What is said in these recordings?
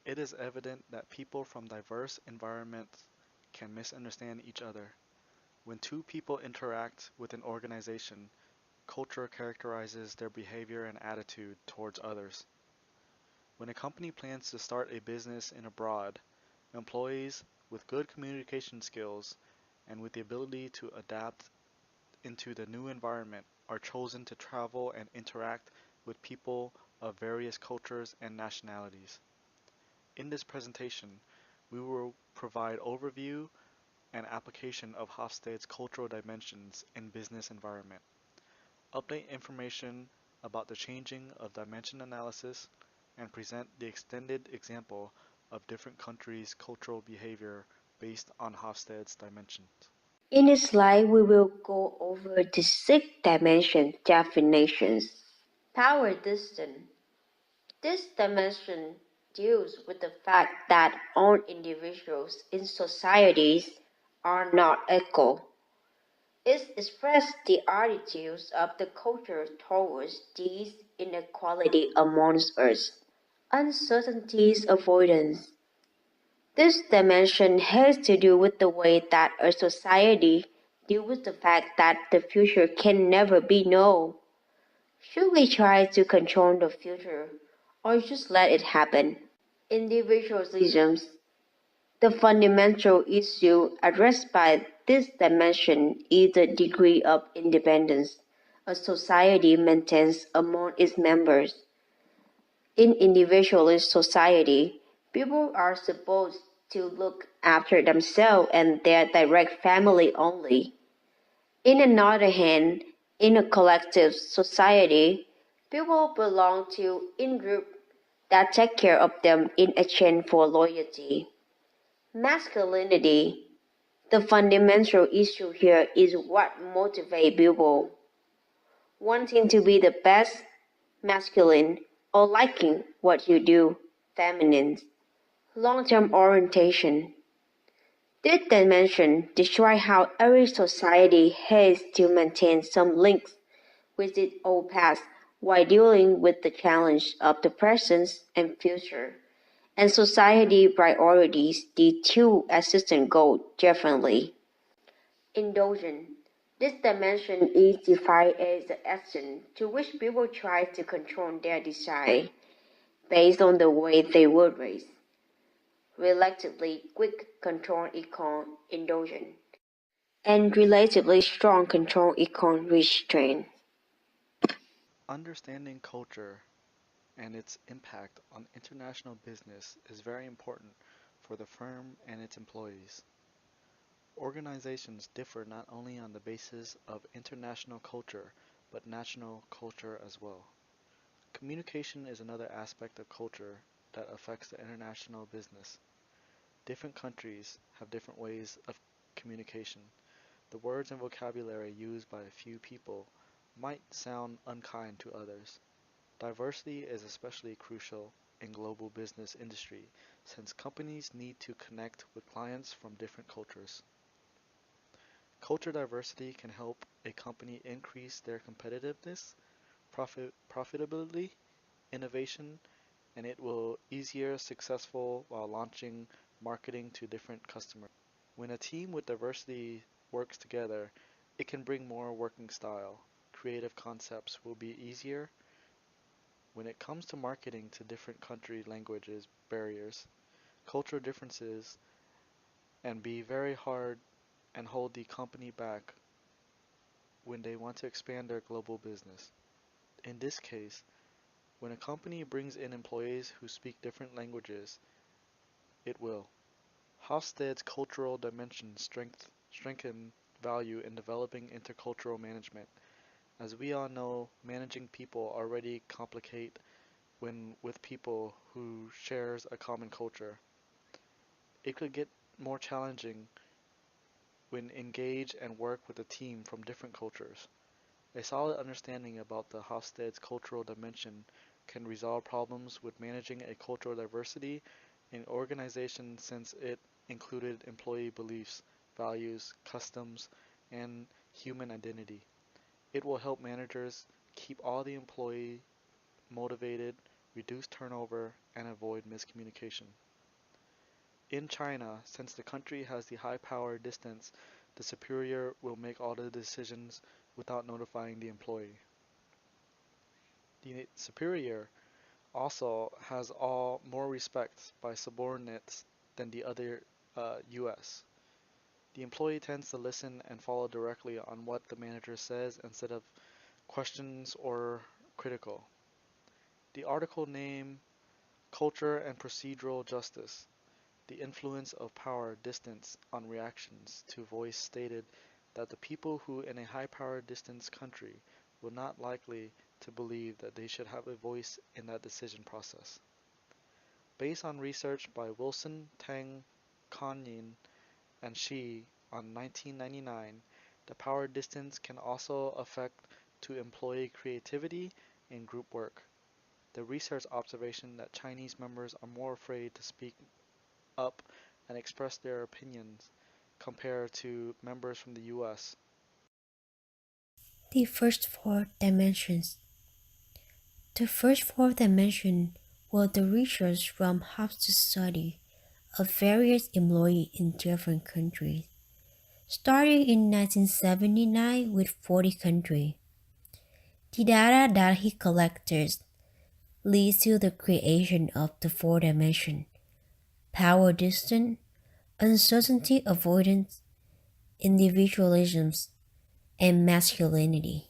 It is evident that people from diverse environments can misunderstand each other. When two people interact with an organization, culture characterizes their behavior and attitude towards others. When a company plans to start a business in abroad, employees with good communication skills and with the ability to adapt into the new environment are chosen to travel and interact with people of various cultures and nationalities. In this presentation, we will provide overview and application of Hofstede's cultural dimensions in business environment, update information about the changing of dimension analysis, and present the extended example of different countries' cultural behavior based on Hofstede's dimensions. In this slide, we will go over the six dimension definitions. Power distance. This dimension deals with the fact that all individuals in societies are not equal. It expresses the attitudes of the culture towards these inequality amongst us. Uncertainties avoidance. This dimension has to do with the way that a society deals with the fact that the future can never be known. Should we try to control the future or just let it happen? Individualism. The fundamental issue addressed by this dimension is the degree of independence a society maintains among its members. In individualist society, people are supposed to look after themselves and their direct family only. In another hand, in a collective society, people belong to in-group that take care of them in exchange for loyalty. Masculinity. The fundamental issue here is what motivates people. Wanting to be the best, masculine, or liking what you do, feminine. Long-term orientation. This dimension describes how every society has to maintain some links with its old past while dealing with the challenge of the present and future. And society priorities the two existing goals differently. Indulgence. This dimension is defined as the action to which people try to control their desire based on the way they were raised. Relatively quick control equals indulgence, and relatively strong control equals restraint. Understanding culture and its impact on international business is very important for the firm and its employees. Organizations differ not only on the basis of international culture, but national culture as well. Communication is another aspect of culture that affects the international business. Different countries have different ways of communication. The words and vocabulary used by a few people might sound unkind to others. Diversity is especially crucial in global business industry since companies need to connect with clients from different cultures. Culture diversity can help a company increase their competitiveness, profitability, innovation, and it will easier successful while launching marketing to different customers. When a team with diversity works together, it can bring more working style. Creative concepts will be easier when it comes to marketing to different country languages barriers. Cultural differences and be very hard and hold the company back when they want to expand their global business. In this case, when a company brings in employees who speak different languages, it will. Hofstede's cultural dimension strengthen value in developing intercultural management. As we all know, managing people already complicate when with people who shares a common culture. It could get more challenging when engage and work with a team from different cultures. A solid understanding about the Hofstede's cultural dimension can resolve problems with managing a cultural diversity in organization since it included employee beliefs, values, customs, and human identity. It will help managers keep all the employee motivated, reduce turnover, and avoid miscommunication. In China, since the country has the high power distance, the superior will make all the decisions without notifying the employee. The superior also has all more respect by subordinates than the other US. The employee tends to listen and follow directly on what the manager says instead of questions or critical. The article name Culture and Procedural Justice. The influence of power distance on reactions to voice stated that the people who in a high power distance country will not likely to believe that they should have a voice in that decision process. Based on research by Wilson, Tang, Kanyin, and Shi on 1999, the power distance can also affect to employee creativity in group work. The research observation that Chinese members are more afraid to speak up and express their opinions compared to members from the US. The first four dimensions. The first four dimensions were the research from Hub's study of various employees in different countries, starting in 1979 with 40 countries. The data that he collected leads to the creation of the four dimensions: power distance, uncertainty avoidance, individualism, and masculinity.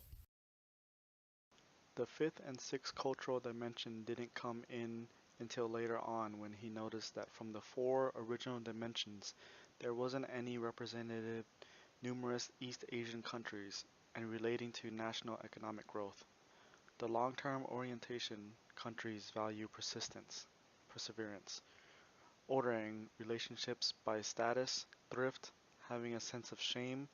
The fifth and sixth cultural dimension didn't come in until later on when he noticed that from the four original dimensions there wasn't any representative numerous East Asian countries and relating to national economic growth. The long-term orientation countries value perseverance, ordering relationships by status, thrift, having a sense of shame.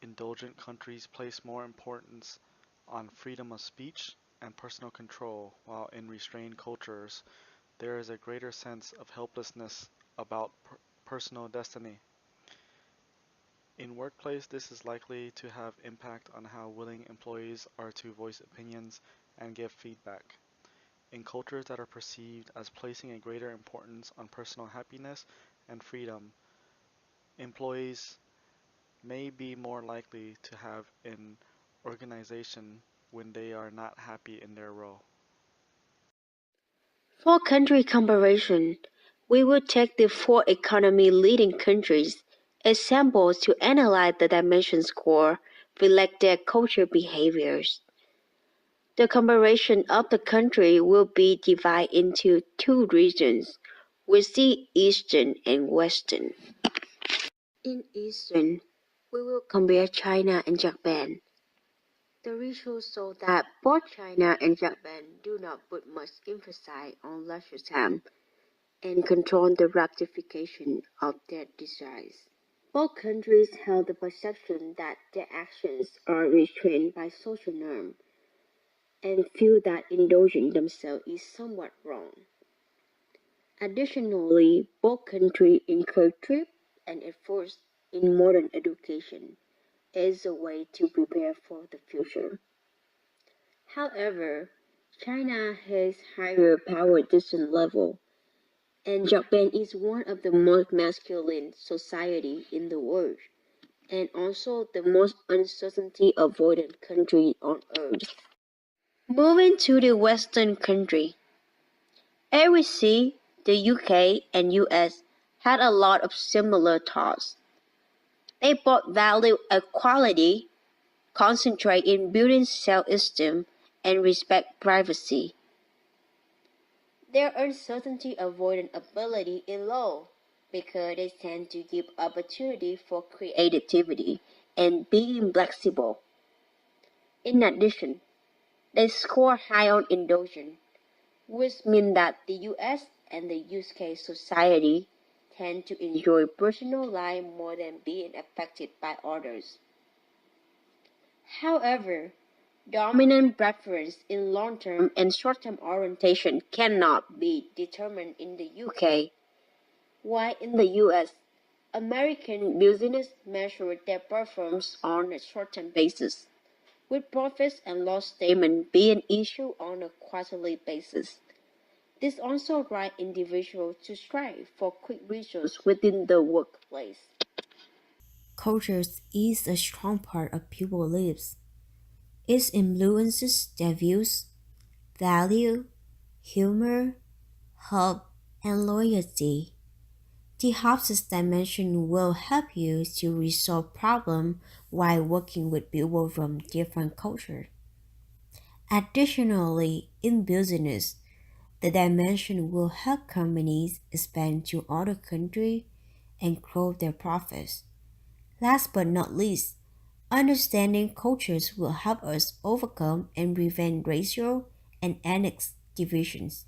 Indulgent countries place more importance on freedom of speech and personal control, while in restrained cultures there is a greater sense of helplessness about personal destiny. In workplace, this is likely to have impact on how willing employees are to voice opinions and give feedback. In cultures that are perceived as placing a greater importance on personal happiness and freedom, employees may be more likely to have an organization when they are not happy in their role. For country comparison, we will take the four economy leading countries as samples to analyze the dimension score, reflect their cultural behaviors. The comparison of the country will be divided into two regions, with the Eastern and Western. In Eastern, we will compare China and Japan. The research shows that both China and Japan do not put much emphasis on leisure time and control the ratification of their desires. Both countries held the perception that their actions are restrained by social norms and feel that indulging themselves is somewhat wrong. Additionally, both countries encourage trips and efforts in modern education as a way to prepare for the future. However, China has higher power distance level, and Japan is one of the most masculine society in the world, and also the most uncertainty avoidant country on earth. Moving to the Western country, as we see, the UK and US had a lot of similar thoughts. They both value equality, concentrate in building self-esteem, and respect privacy. Their uncertainty avoidant ability is low because they tend to give opportunity for creativity and being flexible. In addition, they score high on indulgence, which means that the US and the UK society tend to enjoy personal life more than being affected by others. However, dominant preference in long-term and short-term orientation cannot be determined in the UK, while in the US, American business measure their performance on a short-term basis, with profits and loss statement being issued on a quarterly basis. This also drives individuals to strive for quick results within the workplace. Culture is a strong part of people's lives. It influences their views, value, humor, hope, and loyalty. The Hobson's dimension will help you to resolve problems while working with people from different cultures. Additionally, in business, the dimension will help companies expand to other countries and grow their profits. Last but not least, understanding cultures will help us overcome and prevent racial and ethnic divisions.